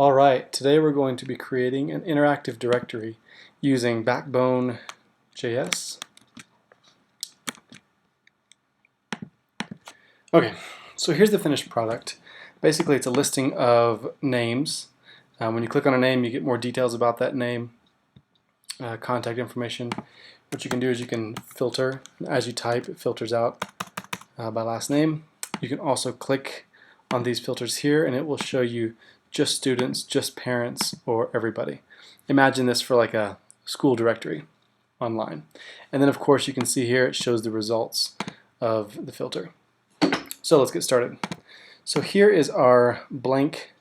Alright, today we're going to be creating an interactive directory using Backbone.js. Okay, so here's the finished product. Basically it's a listing of names. When you click on a name you get more details about that name, contact information. What you can do is you can filter. As you type, it filters out by last name. You can also click on these filters here and it will show you just students, just parents, or everybody. Imagine this for like a school directory online. And then of course you can see here it shows the results of the filter. So let's get started. So here is our blank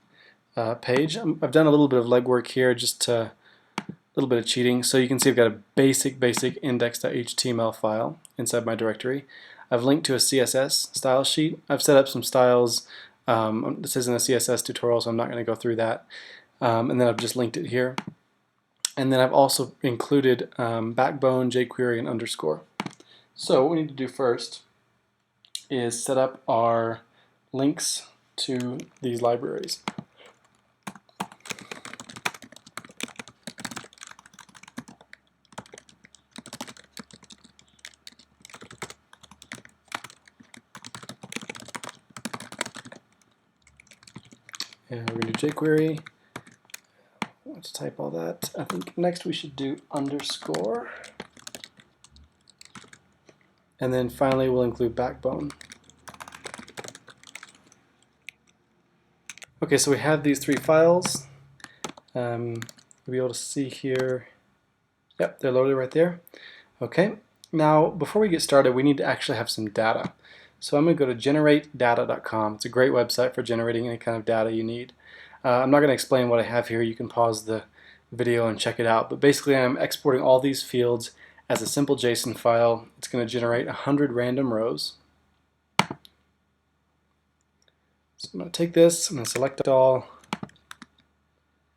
page. I've done a little bit of legwork here, just a little bit of cheating. So you can see I've got a basic index.html file inside my directory. I've linked to a CSS style sheet. I've set up some styles. This isn't a CSS tutorial, so I'm not going to go through that. And then I've just linked it here. And then I've also included backbone, jQuery, and underscore. So what we need to do first is set up our links to these libraries. And we're going to do jQuery. Let's type all that. I think next we should do underscore. And then finally we'll include backbone. Okay, so we have these three files. You'll be able to see here. Yep, they're loaded right there. Okay, now before we get started we need to actually have some data. So I'm going to go to generatedata.com. It's a great website for generating any kind of data you need. I'm not going to explain what I have here. You can pause the video and check it out. But basically I'm exporting all these fields as a simple JSON file. It's going to generate 100 random rows. So I'm going to take this, I'm going to select all,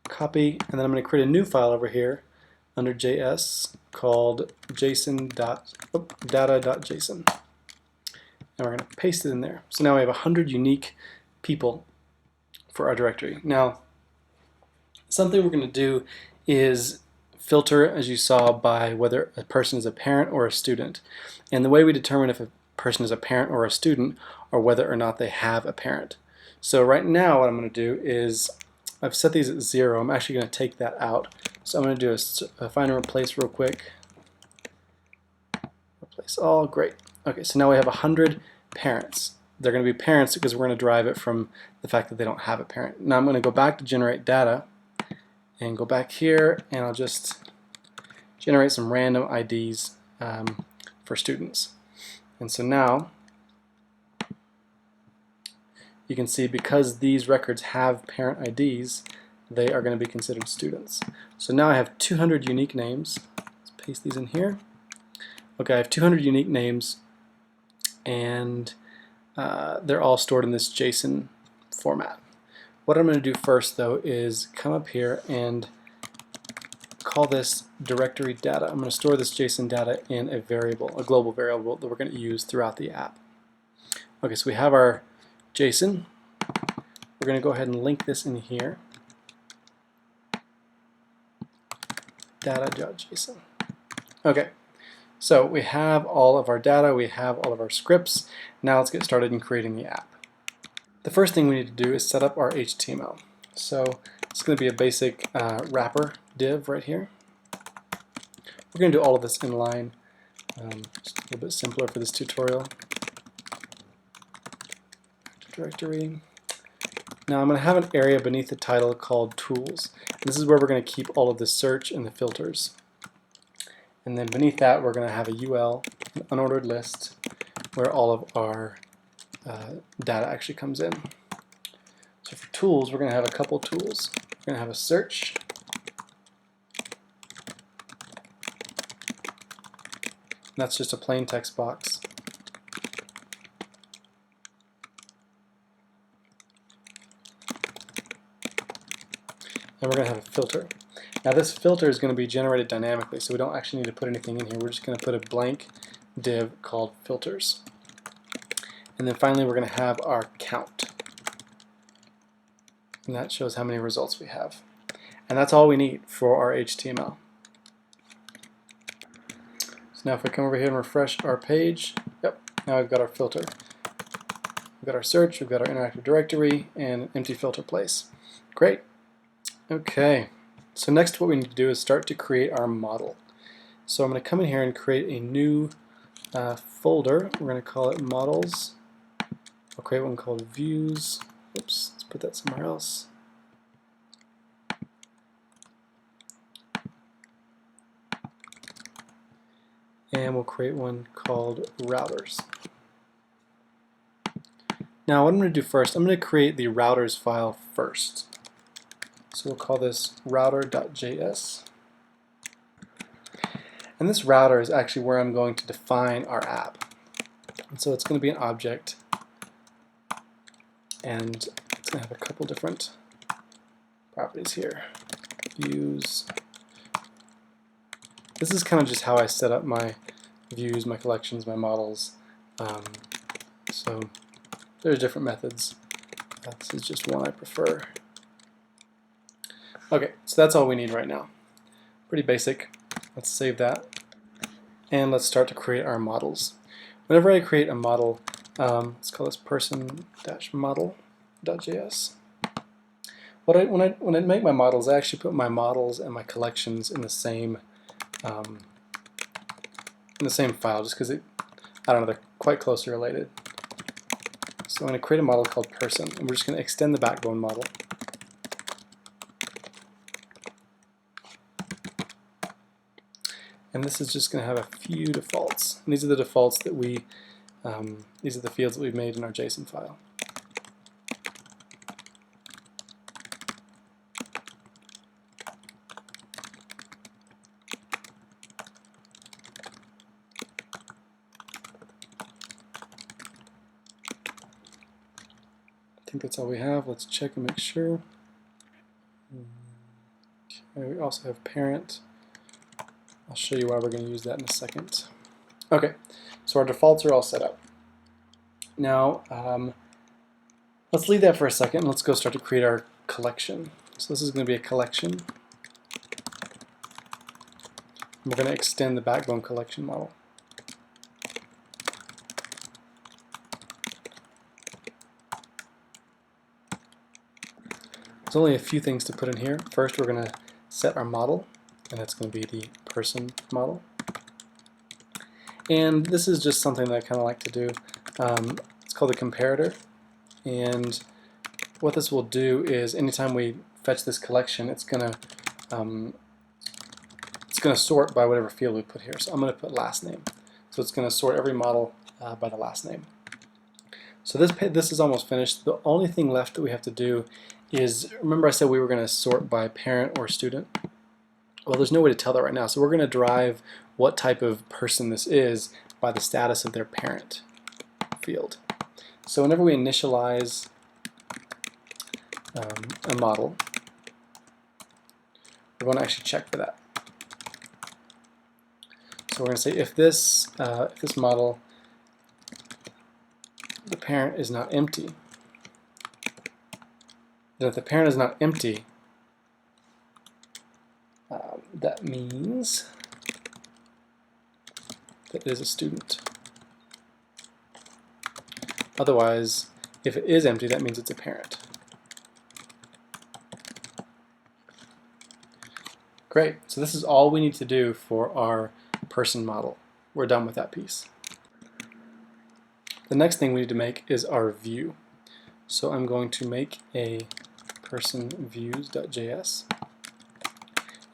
copy, and then I'm going to create a new file over here under JS called data.json. And we're going to paste it in there. So now we have 100 unique people for our directory. Now, something we're going to do is filter, as you saw, by whether a person is a parent or a student. And the way we determine if a person is a parent or a student or whether or not they have a parent. So right now what I'm going to do is, I've set these at 0. I'm actually going to take that out. So I'm going to do a find and replace real quick. Replace all, great. Okay, so now we have 100 parents. They're going to be parents because we're going to derive it from the fact that they don't have a parent. Now I'm going to go back to generate data and go back here and I'll just generate some random IDs for students. And so now you can see because these records have parent IDs, they are going to be considered students. So now I have 200 unique names. Let's paste these in here. Okay, I have 200 unique names and they're all stored in this JSON format. What I'm going to do first though is come up here and call this directory data. I'm going to store this JSON data in a variable, a global variable that we're going to use throughout the app. Okay, so we have our JSON. We're going to go ahead and link this in here. Data.json. Okay. So we have all of our data, we have all of our scripts. Now let's get started in creating the app. The first thing we need to do is set up our HTML. So it's going to be a basic wrapper div right here. We're going to do all of this inline, just a little bit simpler for this tutorial. Directory. Now I'm going to have an area beneath the title called Tools. This is where we're going to keep all of the search and the filters. And then beneath that we're going to have a UL, an unordered list, where all of our data actually comes in. So for tools we're going to have a couple tools. We're going to have a search, that's just a plain text box. And we're going to have a filter. Now this filter is going to be generated dynamically, so we don't actually need to put anything in here. We're just going to put a blank div called filters. And then finally we're going to have our count. and that shows how many results we have. And that's all we need for our HTML. So now if we come over here and refresh our page, yep, now we've got our filter. We've got our search, we've got our interactive directory, and an empty filter place. Great. Okay, so next what we need to do is start to create our model. So I'm going to come in here and create a new folder. We're going to call it models. I'll create one called views. Oops, let's put that somewhere else. And we'll create one called routers. Now what I'm going to do first, I'm going to create the routers file first. So we'll call this router.js. And this router is actually where I'm going to define our app. And so it's going to be an object, and it's going to have a couple different properties here. Views. This is kind of just how I set up my views, my collections, my models. So there's different methods. This is just one I prefer. Okay, so that's all we need right now. Pretty basic. Let's save that. And let's start to create our models. Whenever I create a model, let's call this person-model.js. When I make my models, I actually put my models and my collections in the same file, just because I don't know, they're quite closely related. So I'm going to create a model called person, and we're just going to extend the Backbone model. And this is just going to have a few defaults. And these are the defaults that these are the fields that we've made in our JSON file. I think that's all we have. Let's check and make sure. Okay, we also have parent. I'll show you why we're going to use that in a second. Okay, so our defaults are all set up. Now, let's leave that for a second and let's go start to create our collection. So this is going to be a collection. We're going to extend the Backbone collection model. There's only a few things to put in here. First, we're going to set our model, and that's going to be the person model. And this is just something that I kind of like to do. It's called a comparator, and what this will do is anytime we fetch this collection, it's going to sort by whatever field we put here. So I'm going to put last name. So it's going to sort every model by the last name. So this is almost finished. The only thing left that we have to do is, remember I said we were going to sort by parent or student? Well, there's no way to tell that right now, so we're going to derive what type of person this is by the status of their parent field. So whenever we initialize a model, we're going to actually check for that. So we're going to say if this model, the parent is not empty, then if the parent is not empty, that means that it is a student. Otherwise, if it is empty, that means it's a parent. Great, so this is all we need to do for our person model. We're done with that piece. The next thing we need to make is our view. So I'm going to make a person views.js.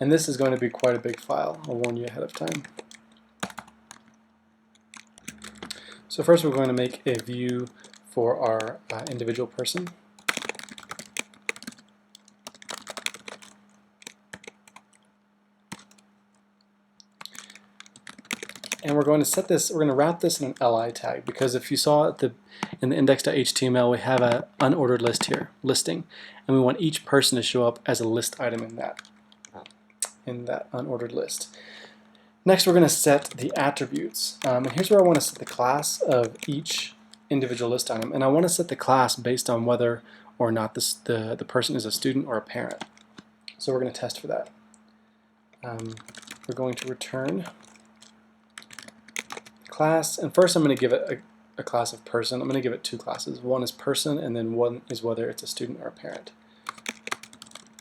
And this is going to be quite a big file. I'll warn you ahead of time. So first we're going to make a view for our individual person. And we're going to set this, we're going to wrap this in an li tag, because if you saw in the index.html, we have an unordered list here, listing, and we want each person to show up as a list item in that unordered list. Next, we're going to set the attributes, and here's where I want to set the class of each individual list item, and I want to set the class based on whether or not the person is a student or a parent. So we're going to test for that. We're going to return class, and first I'm going to give it a class of person. I'm going to give it two classes. One is person, and then one is whether it's a student or a parent.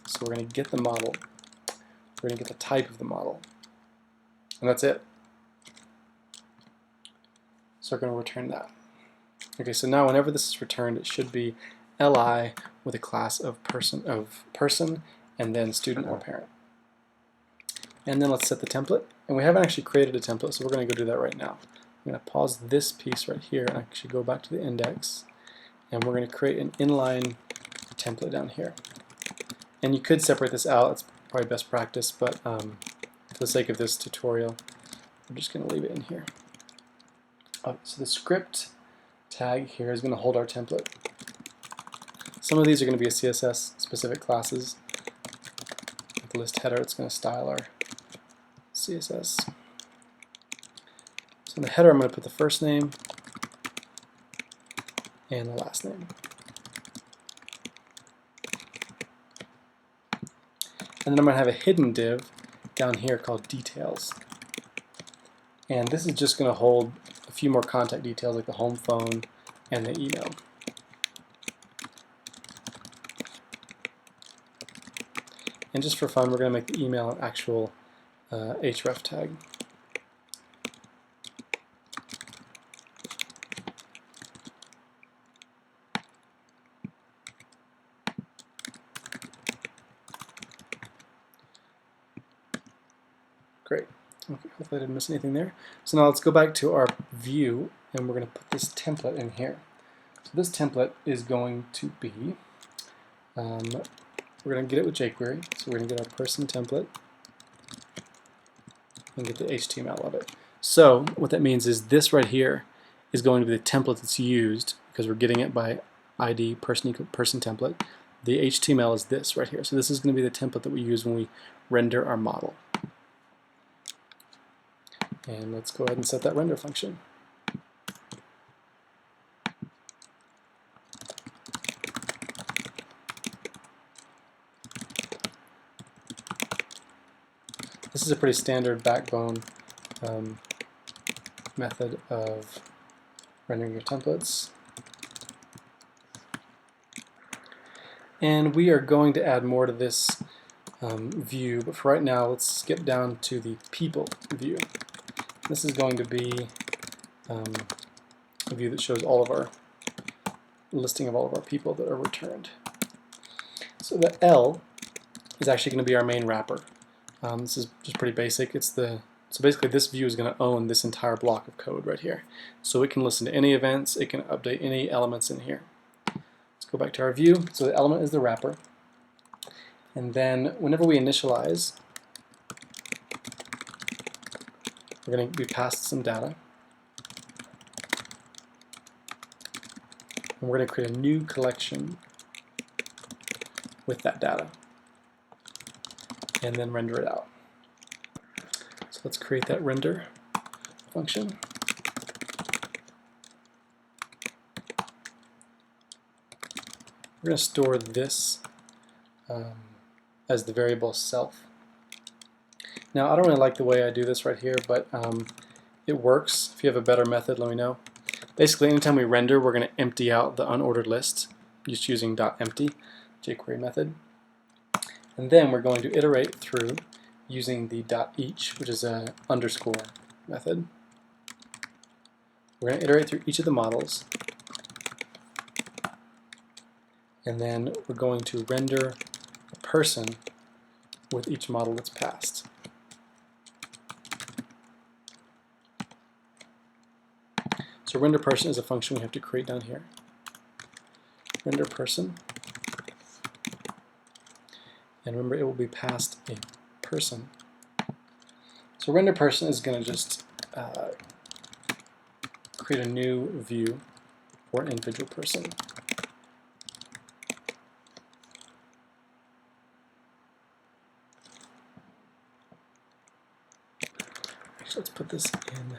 So we're going to get the model. We're going to get the type of the model. And that's it. So we're going to return that. Okay, so now whenever this is returned, it should be li with a class of person, and then student or parent. And then let's set the template. And we haven't actually created a template, so we're going to go do that right now. I'm going to pause this piece right here and actually go back to the index. And we're going to create an inline template down here. And you could separate this out. It's probably best practice, but for the sake of this tutorial, I'm just going to leave it in here. So the script tag here is going to hold our template. Some of these are going to be a CSS specific classes. With the list header, it's going to style our CSS. So in the header, I'm going to put the first name and the last name. And then I'm going to have a hidden div down here called details. And this is just going to hold a few more contact details like the home phone and the email. And just for fun, we're going to make the email an actual href tag. Great. Okay, hopefully I didn't miss anything there. So now let's go back to our view, and we're going to put this template in here. So this template is going to be, we're going to get it with jQuery. So we're going to get our person template and get the HTML of it. So what that means is this right here is going to be the template that's used because we're getting it by ID person template. The HTML is this right here. So this is going to be the template that we use when we render our model. And let's go ahead and set that render function. This is a pretty standard Backbone method of rendering your templates. And we are going to add more to this view, but for right now, let's skip down to the people view. This is going to be a view that shows all of our listing of all of our people that are returned. So the L is actually going to be our main wrapper. This is just pretty basic. So basically this view is going to own this entire block of code right here. So it can listen to any events, it can update any elements in here. Let's go back to our view. So the element is the wrapper. And then whenever we initialize, we're going to be passed some data. And we're going to create a new collection with that data. And then render it out. So let's create that render function. We're going to store this as the variable self. Now I don't really like the way I do this right here, but it works. If you have a better method, let me know. Basically, anytime we render, we're going to empty out the unordered list, just using .empty jQuery method. And then we're going to iterate through using the .each, which is an underscore method. We're going to iterate through each of the models. And then we're going to render a person with each model that's passed. So render person is a function we have to create down here. Render person. And remember, it will be passed a person. So render person is going to just create a new view for an individual person. Actually, let's put this in.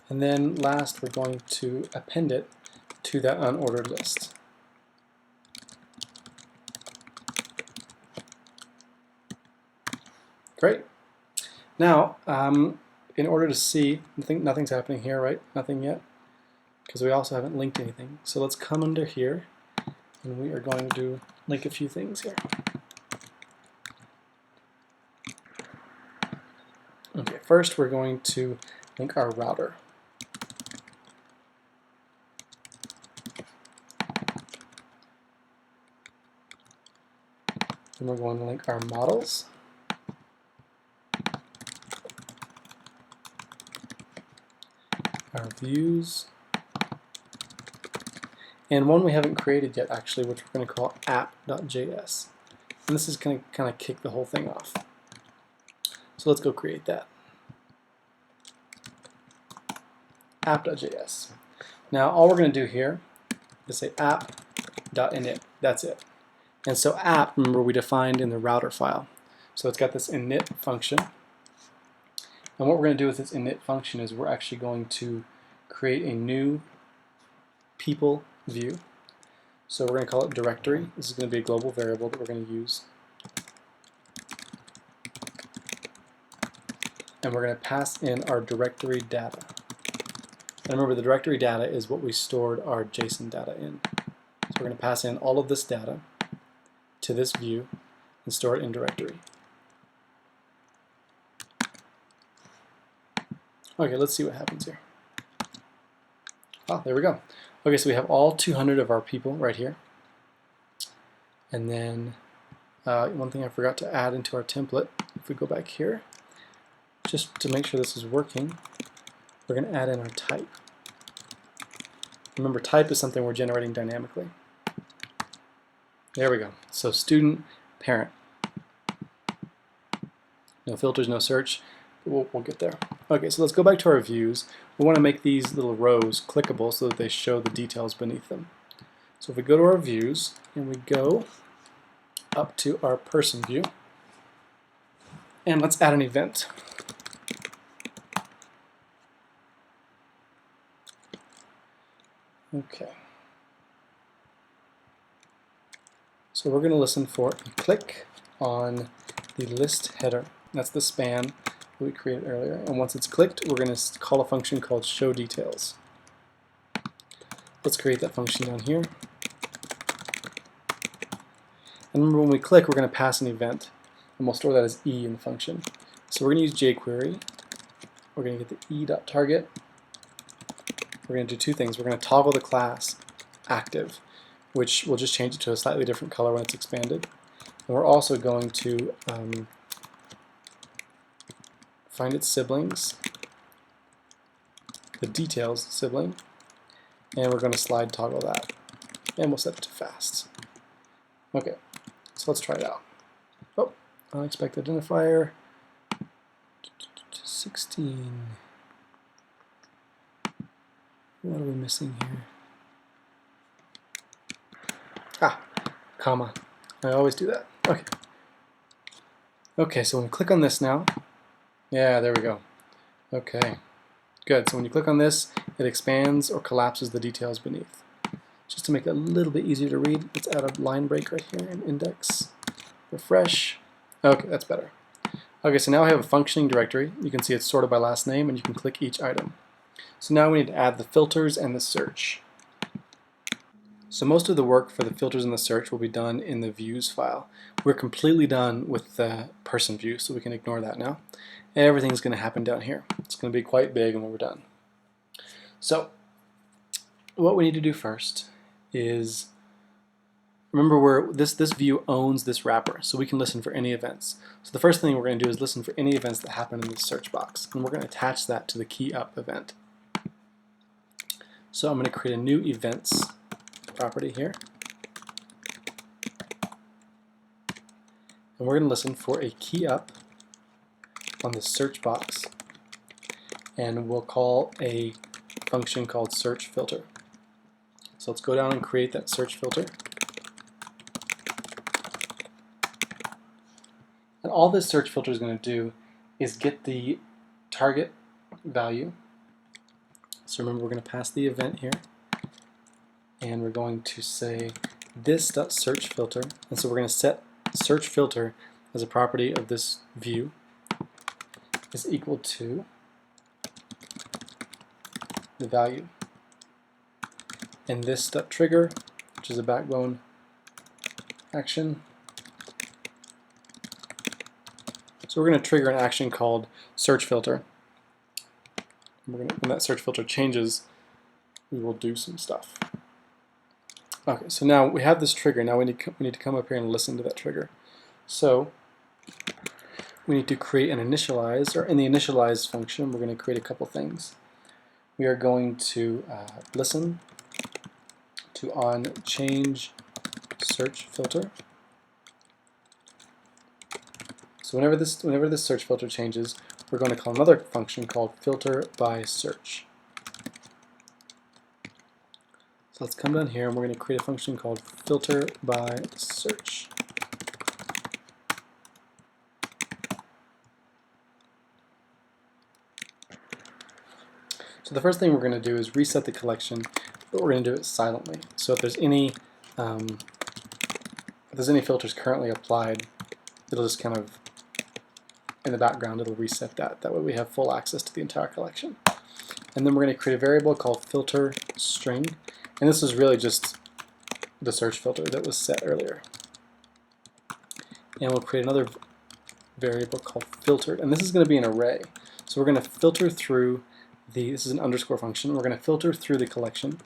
And then last, we're going to append it to that unordered list. Great. Now, in order to see, nothing's happening here, right? Nothing yet, because we also haven't linked anything. So let's come under here, and we are going to link a few things here. Okay, first we're going to link our router. Then we're going to link our models. Our views. And one we haven't created yet, actually, which we're going to call app.js. And this is going to kind of kick the whole thing off. So let's go create that. App.js. Now all we're going to do here is say app.init. That's it. And so app, remember, we defined in the router file. So it's got this init function. And what we're going to do with this init function is we're actually going to create a new people view. So we're going to call it directory. This is going to be a global variable that we're going to use. And we're going to pass in our directory data. And remember, the directory data is what we stored our JSON data in. So we're going to pass in all of this data to this view and store it in directory. Okay, let's see what happens here. Oh, there we go. Okay, so we have all 200 of our people right here. And then one thing I forgot to add into our template, if we go back here, just to make sure this is working, we're going to add in our type. Remember, type is something we're generating dynamically. There we go. So student, parent. No filters, no search. But we'll get there. Okay, so let's go back to our views. We want to make these little rows clickable so that they show the details beneath them. So if we go to our views and we go up to our person view, and let's add an event. Okay. So we're going to listen for a click on the list header. That's the span that we created earlier. And once it's clicked, we're going to call a function called show details. Let's create that function down here. And remember, when we click, we're going to pass an event. And we'll store that as E in the function. So we're going to use jQuery. We're going to get the e.target. We're going to do two things. We're going to toggle the class active, which will just change it to a slightly different color when it's expanded. And we're also going to find its siblings, the details sibling, and we're going to slide toggle that. And we'll set it to fast. Okay, so let's try it out. Oh, unexpected identifier, 16. What are we missing here? Ah, comma. I always do that. Okay. Okay, so when we click on this now, yeah, there we go. Okay, good. So when you click on this, it expands or collapses the details beneath. Just to make it a little bit easier to read, let's add a line break right here in index. Refresh. Okay, that's better. Okay, so now I have a functioning directory. You can see it's sorted by last name, and you can click each item. So now we need to add the filters and the search. So most of the work for the filters and the search will be done in the views file. We're completely done with the person view, so we can ignore that now. Everything's going to happen down here. It's going to be quite big when we're done. So what we need to do first is, remember, this view owns this wrapper, so we can listen for any events. So the first thing we're going to do is listen for any events that happen in the search box, and we're going to attach that to the key up event. So I'm going to create a new events property here, and we're going to listen for a key up on the search box, and we'll call a function called search filter. So let's go down and create that search filter. And all this search filter is going to do is get the target value So remember, we're going to pass the event here, and we're going to say this.search filter, and so we're going to set search filter as a property of this view is equal to the value. And this.trigger, which is a backbone action. So we're going to trigger an action called search filter. When that search filter changes, we will do some stuff. Okay, so now we have this trigger. Now we need to come up here and listen to that trigger. So we need to create an initialize, or in the initialize function, we're going to create a couple things. We are going to listen to on change search filter. So whenever this search filter changes, we're going to call another function called filter by search. So let's come down here and we're going to create a function called filter by search. So the first thing we're going to do is reset the collection, but we're going to do it silently. So if there's any filters currently applied, it'll just kind of, in the background, it'll reset that. That way we have full access to the entire collection. And then we're going to create a variable called filter string. And this is really just the search filter that was set earlier. And we'll create another variable called filtered. And this is going to be an array. So we're going to filter through this is an underscore function. We're going to filter through the collection.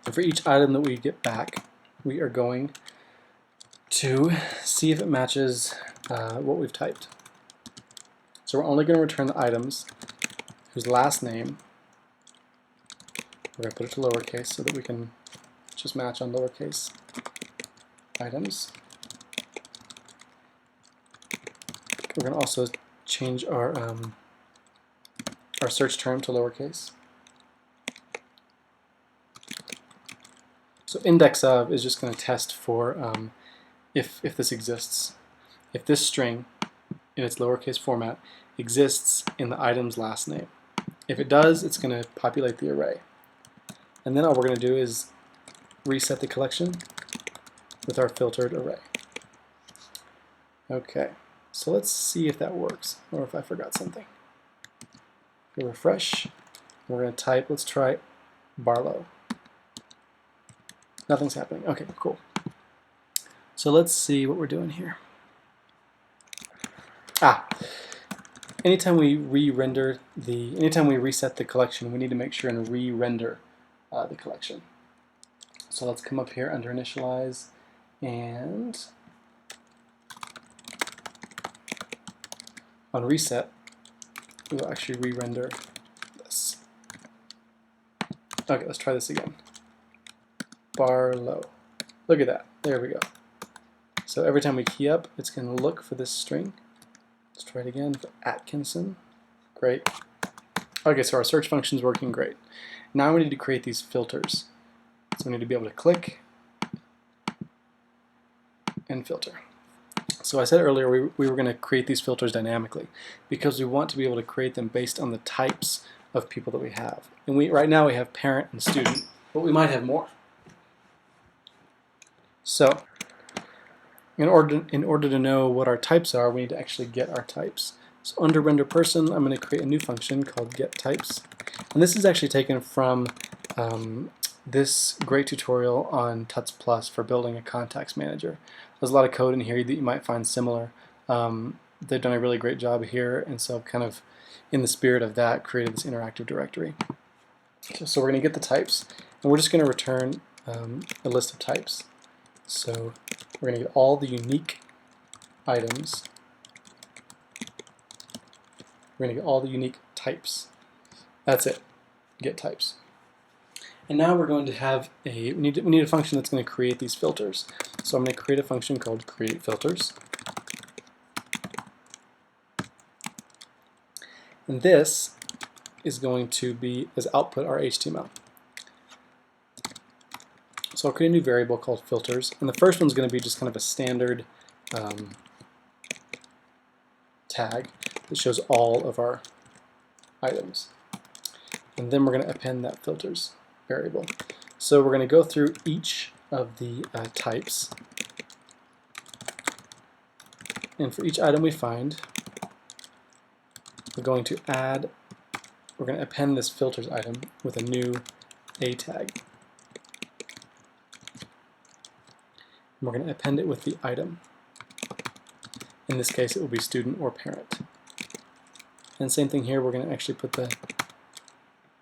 And for each item that we get back, we are going to see if it matches what we've typed. So we're only going to return the items whose last name, we're going to put it to lowercase so that we can just match on lowercase items. We're going to also change our search term to lowercase. So index of is just going to test for if this exists. If this string in its lowercase format exists in the item's last name. If it does, it's going to populate the array. And then all we're going to do is reset the collection with our filtered array. Okay, so let's see if that works, or if I forgot something. We'll refresh. We're going to type, let's try Barlow. Nothing's happening. Okay, cool. So let's see what we're doing here. Anytime we anytime we reset the collection, we need to make sure and re-render the collection. So let's come up here under initialize, and on reset, we will actually re-render this. Okay, let's try this again. Barlow. Look at that. There we go. So every time we key up, it's going to look for this string. Let's try it again for Atkinson. Great. Okay, so our search function is working great. Now we need to create these filters. So we need to be able to click and filter. So I said earlier we were going to create these filters dynamically because we want to be able to create them based on the types of people that we have. And right now we have parent and student, but we might have more. So in order to know what our types are, we need to actually get our types. So under render person, I'm going to create a new function called get types. And this is actually taken from this great tutorial on Tuts Plus for building a contacts manager. There's a lot of code in here that you might find similar. They've done a really great job here, and so kind of in the spirit of that, created this interactive directory. So we're going to get the types, and we're just going to return a list of types. So we're going to get all the unique items. We're going to get all the unique types. That's it. Get types. And now we're going to have we need a function that's going to create these filters. So I'm going to create a function called create filters. And this is going to be as output our HTML. So I'll create a new variable called filters, and the first one's going to be just kind of a standard tag that shows all of our items. And then we're going to append that filters variable. So we're going to go through each of the types. And for each item we find, we're going to append this filters item with a new A tag. And we're going to append it with the item. In this case, it will be student or parent. And same thing here, we're going to actually put the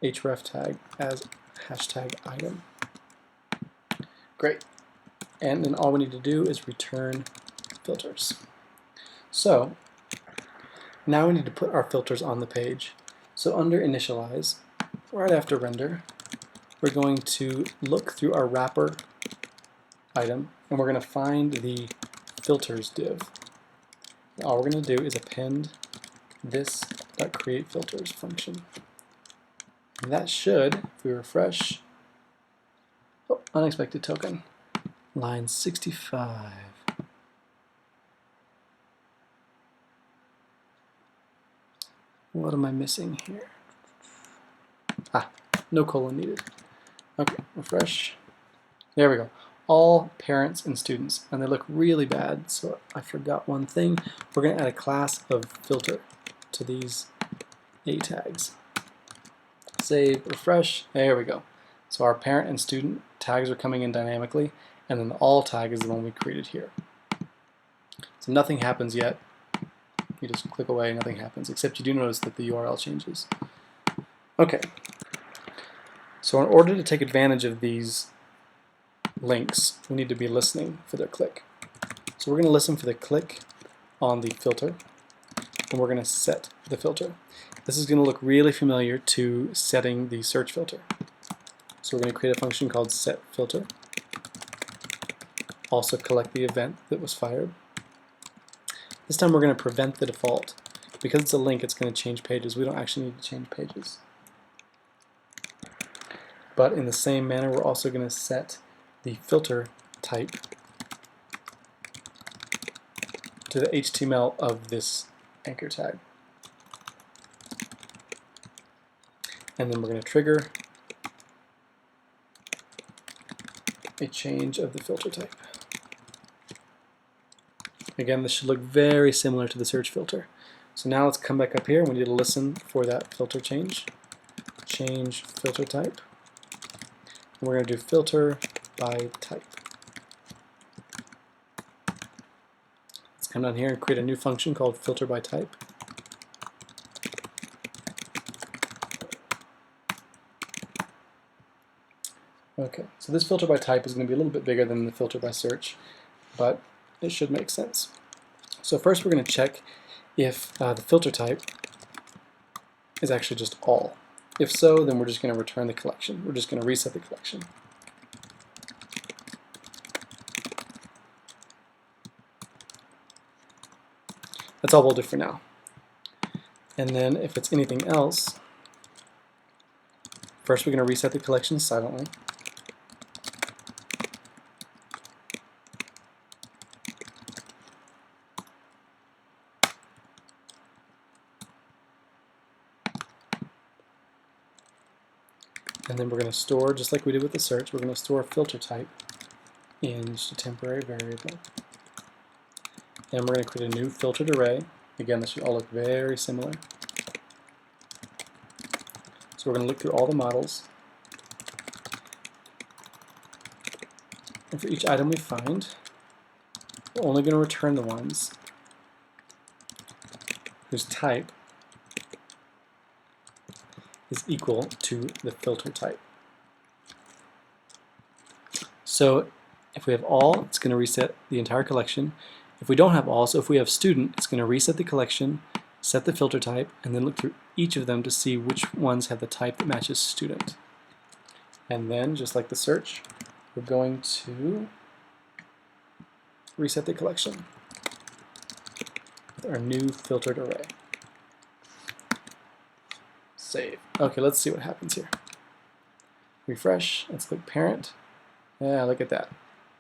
href tag as hashtag item. Great. And then all we need to do is return filters. So now we need to put our filters on the page. So under initialize, right after render, we're going to look through our wrapper item and we're going to find the filters div. And all we're going to do is append this .createFilters function. And that should, if we refresh, oh, unexpected token, line 65. What am I missing here? Ah, no colon needed. Okay, refresh. There we go. All parents and students, and they look really bad, so I forgot one thing. We're going to add a class of filter to these A tags. Save, refresh, there we go. So our parent and student tags are coming in dynamically, and then the all tag is the one we created here. So nothing happens yet. You just click away, nothing happens, except you do notice that the URL changes. Okay, so in order to take advantage of these links, we need to be listening for their click. So we're going to listen for the click on the filter, and we're going to set the filter. This is going to look really familiar to setting the search filter. So we're going to create a function called setFilter. Also collect the event that was fired. This time we're going to prevent the default. Because it's a link, it's going to change pages. We don't actually need to change pages. But in the same manner, we're also going to set the filter type to the HTML of this anchor tag. And then we're going to trigger a change of the filter type. Again, this should look very similar to the search filter. So now let's come back up here and we need to listen for that filter change. Change filter type. And we're going to do filter by type. Let's come down here and create a new function called filter by type. Okay, so this filter by type is going to be a little bit bigger than the filter by search, but it should make sense. So first we're going to check if the filter type is actually just all. If so, then we're just going to return the collection. We're just going to reset the collection. That's all we'll do for now. And then if it's anything else, first we're going to reset the collection silently. And then we're going to store, just like we did with the search, we're going to store filter type in just a temporary variable. And we're going to create a new filtered array. Again, this should all look very similar. So we're going to look through all the models. And for each item we find, we're only going to return the ones whose type is equal to the filter type. So if we have all, it's going to reset the entire collection. If we don't have all, so if we have student, it's going to reset the collection, set the filter type, and then look through each of them to see which ones have the type that matches student. And then, just like the search, we're going to reset the collection with our new filtered array. Save. Okay, let's see what happens here. Refresh. Let's click parent. Yeah, look at that.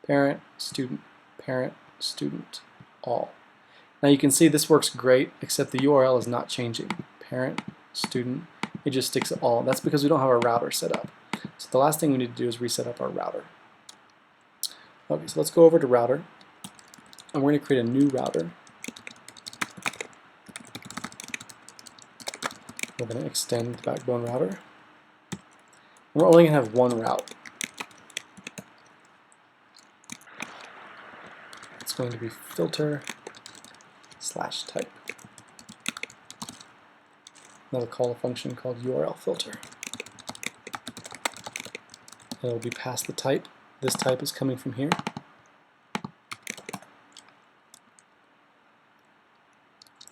Parent, student, all. Now you can see this works great, except the URL is not changing. Parent, student, it just sticks it all. That's because we don't have our router set up. So the last thing we need to do is reset up our router. Okay, so let's go over to router, and we're going to create a new router. We're going to extend the Backbone router. And we're only going to have one route. It's going to be filter/type. Now we'll call a function called URL filter. And it will be passed the type. This type is coming from here.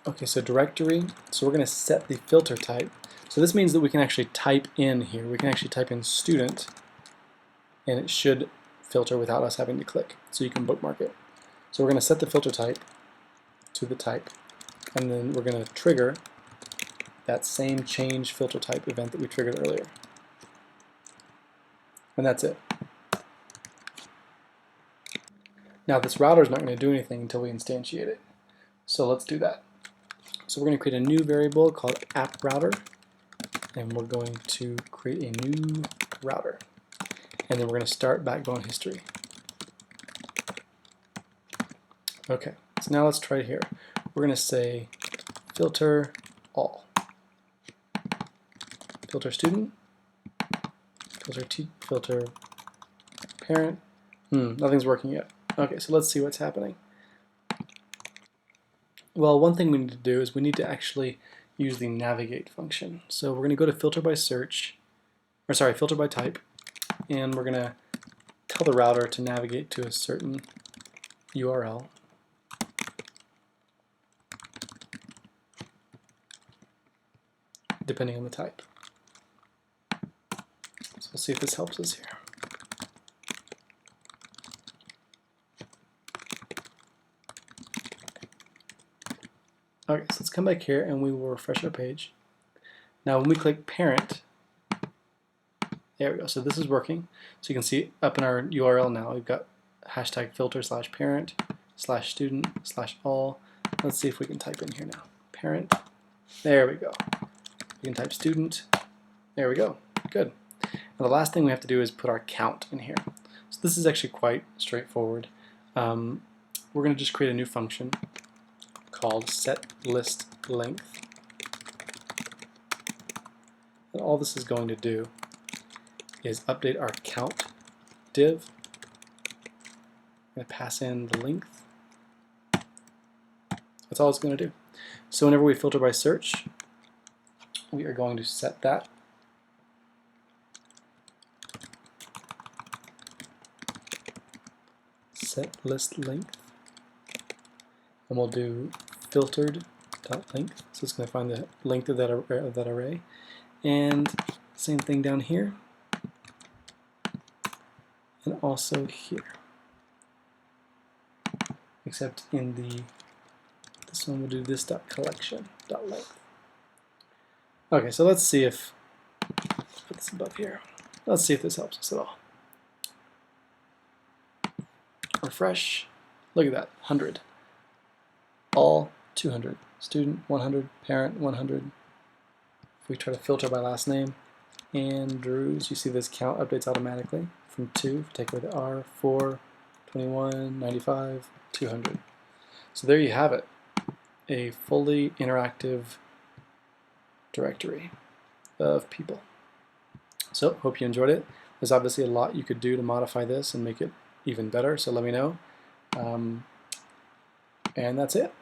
Okay, so directory, so we're going to set the filter type. So this means that we can actually type in here. We can actually type in student, and it should filter without us having to click. So you can bookmark it. So we're going to set the filter type to the type, and then we're going to trigger that same change filter type event that we triggered earlier. And that's it. Now this router is not going to do anything until we instantiate it. So let's do that. So we're going to create a new variable called app_router, and we're going to create a new router. And then we're going to start Backbone history. Okay, so now let's try here. We're going to say filter all. Filter student, filter parent. Nothing's working yet. Okay, so let's see what's happening. Well, one thing we need to do is we need to actually use the navigate function. So we're going to go to filter by type, and we're going to tell the router to navigate to a certain URL. Depending on the type. So we'll see if this helps us here. Okay, so let's come back here and we will refresh our page. Now when we click parent, there we go. So this is working. So you can see up in our URL now we've got hashtag filter/parent/student/all. Let's see if we can type in here now. Parent. There we go. We can type student. There we go. Good. Now the last thing we have to do is put our count in here. So this is actually quite straightforward. We're going to just create a new function called setListLength. And all this is going to do is update our count div. I'm going to pass in the length. That's all it's going to do. So whenever we filter by search, we are going to set that. setListLength. And we'll do filtered.length. So it's going to find the length of that array. And same thing down here. And also here. Except in this one we'll do this.collection.length. Okay, so let's see if, put this above here. Let's see if this helps us at all. Refresh. Look at that, 100. All 200. Student 100, parent 100. If we try to filter by last name, Andrews, you see this count updates automatically from 2. Take away the R, 4, 21, 95, 200. So there you have it, a fully interactive directory of people. So hope you enjoyed it. There's obviously a lot you could do to modify this and make it even better, so let me know. And that's it.